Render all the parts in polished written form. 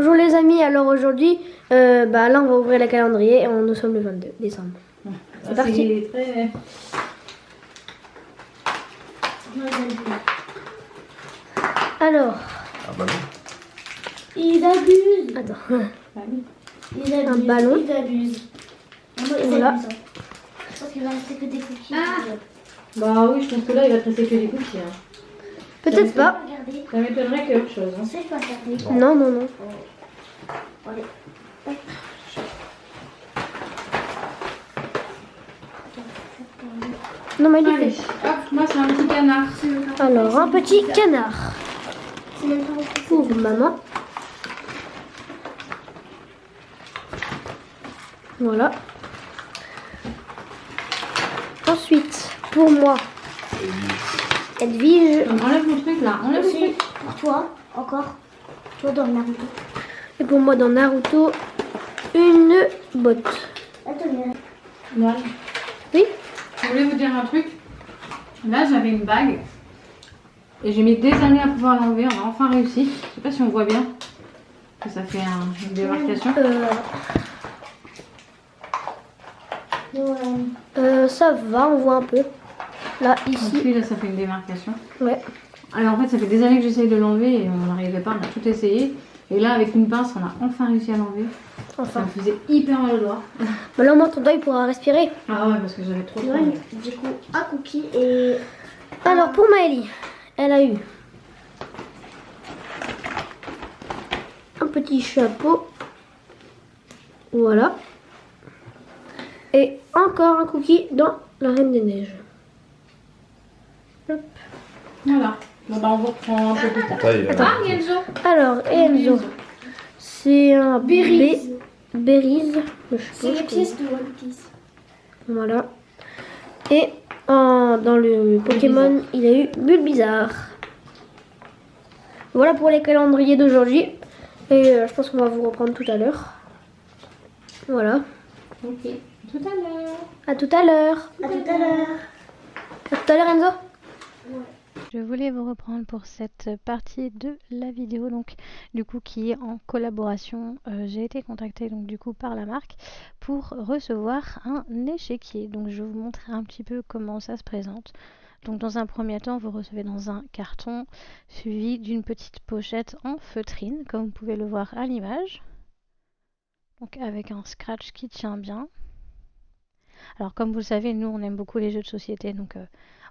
Bonjour les amis, alors aujourd'hui, là on va ouvrir le calendrier et nous sommes le 22 décembre. C'est parti. Très... Alors, Un ballon. Ils abusent. attends, Ils abusent. un ballon. Ils abusent. Ils Voilà. abusent. Je pense qu'il va rester que des cookies. Bah oui, je pense que là il va te rester que des cookies. Hein. Peut-être pas. Regardez. Ça m'étonnerait qu'il y ait autre chose. Hein. Ça, je peux regarder. Non, non, non. Allez. Non, mais il est Allez, fait. hop, moi c'est un petit canard. Alors, un petit canard C'est même pas pour maman. Voilà. Ensuite, pour moi, Edwige. Enlève mon truc là, enlève le aussi. truc. Toi, encore. Toi dans le Naruto. Et pour moi, dans Naruto, une botte. Attends, Voilà. Oui. Je voulais vous dire un truc. Là j'avais une bague. Et j'ai mis des années à pouvoir l'enlever. On a enfin réussi. Je sais pas si on voit bien. Ça fait une démarcation. Ça va, on voit un peu. Là, Donc ici. puis là ça fait une démarcation. Ouais. Alors en fait ça fait des années que j'essaye de l'enlever et on n'arrivait pas, on a tout essayé. Et là avec une pince on a enfin réussi à l'enlever. Ça Enfin. me faisait hyper mal au doigt. Bah là, au moins, ton doigt, il pourra respirer. Ah ouais parce que j'avais trop Ouais, mal. du coup, un cookie et. Alors, pour Maëlie, elle a eu un petit chapeau. Voilà. Et encore un cookie dans la Reine des Neiges. Hop. Voilà. Bon bah on vous reprend un peu plus tard. Taille, Ah Enzo. Alors, et Enzo, c'est un Berries. Berries. C'est le pièce de One Piece. Voilà. Et dans le Pokémon, il a eu Bulbizarre. Voilà pour les calendriers d'aujourd'hui. Et je pense qu'on va vous reprendre tout à l'heure. Voilà. Ok. Tout à l'heure. À tout à l'heure. À tout à l'heure. À tout à l'heure, Enzo. Je voulais vous reprendre pour cette partie de la vidéo, donc du coup qui est en collaboration. J'ai été contactée donc du coup par la marque pour recevoir un échiquier. Donc je vais vous montrer un petit peu comment ça se présente. Donc dans un premier temps, vous recevez dans un carton suivi d'une petite pochette en feutrine, comme vous pouvez le voir à l'image. Donc avec un scratch qui tient bien. Alors comme vous le savez, nous on aime beaucoup les jeux de société, donc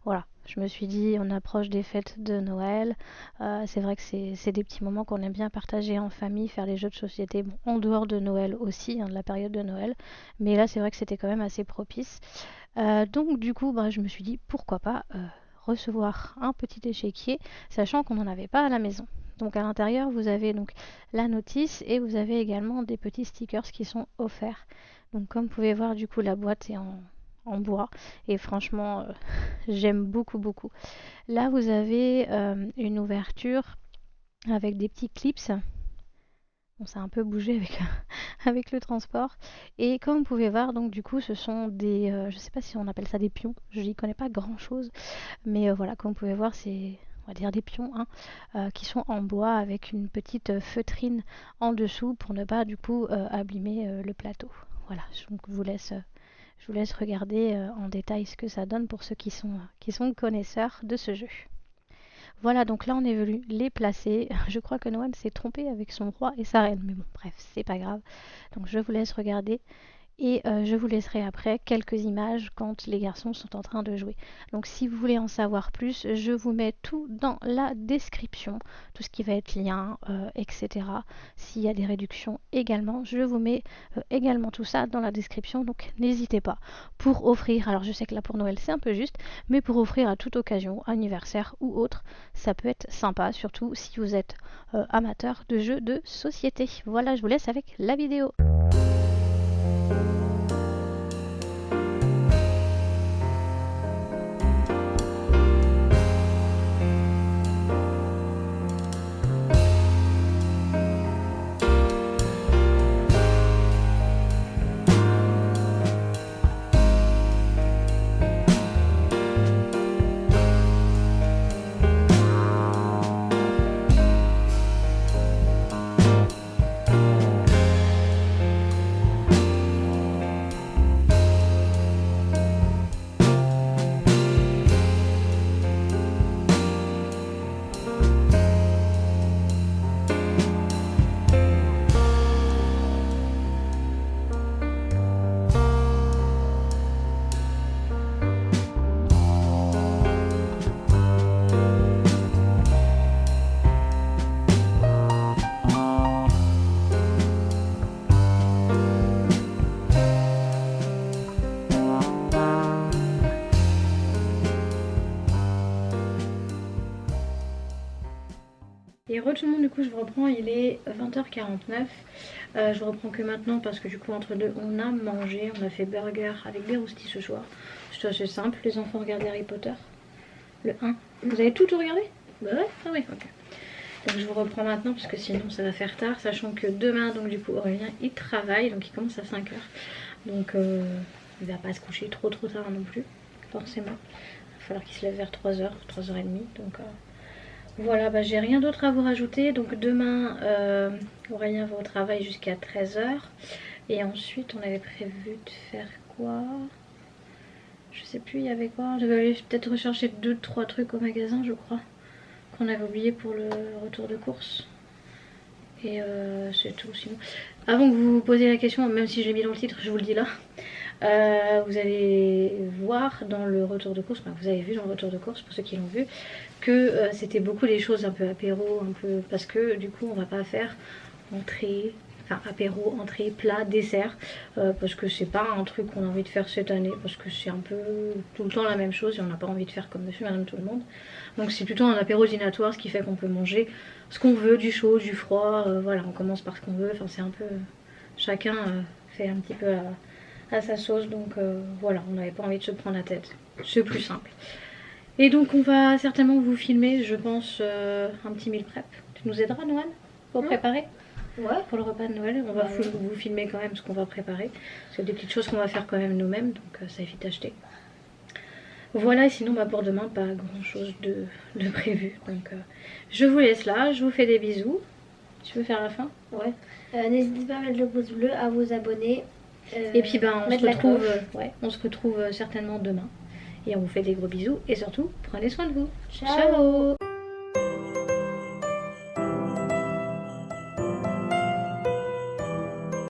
voilà, je me suis dit on approche des fêtes de Noël, c'est vrai que c'est des petits moments qu'on aime bien partager en famille, faire les jeux de société, bon, en dehors de Noël aussi, hein, de la période de Noël, mais là c'est vrai que c'était quand même assez propice. Donc du coup je me suis dit pourquoi pas recevoir un petit échiquier, sachant qu'on n'en avait pas à la maison. Donc à l'intérieur vous avez donc la notice et vous avez également des petits stickers qui sont offerts. Donc comme vous pouvez voir du coup la boîte est en bois et franchement j'aime beaucoup. Là vous avez une ouverture avec des petits clips. Bon, ça a un peu bougé avec, avec le transport. Et comme vous pouvez voir, donc du coup ce sont des, je sais pas si on appelle ça des pions, je n'y connais pas grand chose, mais voilà, comme vous pouvez voir c'est, on va dire des pions hein, qui sont en bois avec une petite feutrine en dessous pour ne pas du coup abîmer le plateau. Voilà, donc je vous laisse regarder en détail ce que ça donne pour ceux qui sont connaisseurs de ce jeu. Voilà, donc là on est venu les placer. Je crois que Noël s'est trompé avec son roi et sa reine, mais bon, bref, c'est pas grave. Donc je vous laisse regarder et je vous laisserai après quelques images quand les garçons sont en train de jouer. Donc si vous voulez en savoir plus, je vous mets tout dans la description, tout ce qui va être lien, etc. S'il y a des réductions également, je vous mets également tout ça dans la description, donc n'hésitez pas. Pour offrir, alors je sais que là pour Noël c'est un peu juste, mais pour offrir à toute occasion, anniversaire ou autre, ça peut être sympa, surtout si vous êtes amateur de jeux de société. Voilà, je vous laisse avec la vidéo. Et re tout le monde, du coup je vous reprends, il est 20h49. Je vous reprends que maintenant parce que du coup entre deux on a mangé, on a fait burger avec des roustis ce soir. C'est assez simple, les enfants regardent Harry Potter, le 1. Vous avez tout regardé? Bah ouais, ah oui, ok. Donc je vous reprends maintenant parce que sinon ça va faire tard, sachant que demain donc du coup Aurélien il travaille, donc il commence à 5h. Donc il va pas se coucher trop tard non plus, forcément. Il va falloir qu'il se lève vers 3h, 3h30, donc... Voilà, bah, j'ai rien d'autre à vous rajouter. Donc demain, Aurélien va au travail jusqu'à 13h. Et ensuite, on avait prévu de faire quoi? Je sais plus, il y avait quoi? Je devais aller peut-être rechercher 2-3 trucs au magasin, je crois. Qu'on avait oublié pour le retour de course. Et c'est tout sinon. Avant que vous vous posiez la question, même si j'ai mis dans le titre, je vous le dis là. Vous allez voir dans le retour de course, enfin, vous avez vu dans le retour de course pour ceux qui l'ont vu, que c'était beaucoup des choses un peu apéro, un peu parce que du coup on va pas faire entrée, enfin apéro, entrée, plat, dessert, parce que c'est pas un truc qu'on a envie de faire cette année, parce que c'est un peu tout le temps la même chose et on n'a pas envie de faire comme monsieur, madame, tout le monde. Donc c'est plutôt un apéro dînatoire, ce qui fait qu'on peut manger ce qu'on veut, du chaud, du froid, voilà, on commence par ce qu'on veut, enfin c'est un peu, chacun fait un petit peu à sa sauce, donc voilà, on n'avait pas envie de se prendre la tête, c'est plus simple. Et donc on va certainement vous filmer, je pense, un petit meal prep. Tu nous aideras, Noël, pour préparer? Ouais. Pour le repas de Noël, on va vous filmer quand même ce qu'on va préparer. C'est des petites choses qu'on va faire quand même nous-mêmes, donc ça évite d'acheter. Voilà, et sinon bah, pour demain, pas grand chose de prévu. Donc je vous laisse là, je vous fais des bisous. Tu veux faire la fin? Ouais. N'hésitez pas à mettre le pouce bleu, à vous abonner. Et puis ben, on se retrouve certainement demain. Et on vous fait des gros bisous et surtout, prenez soin de vous. Ciao. Ciao.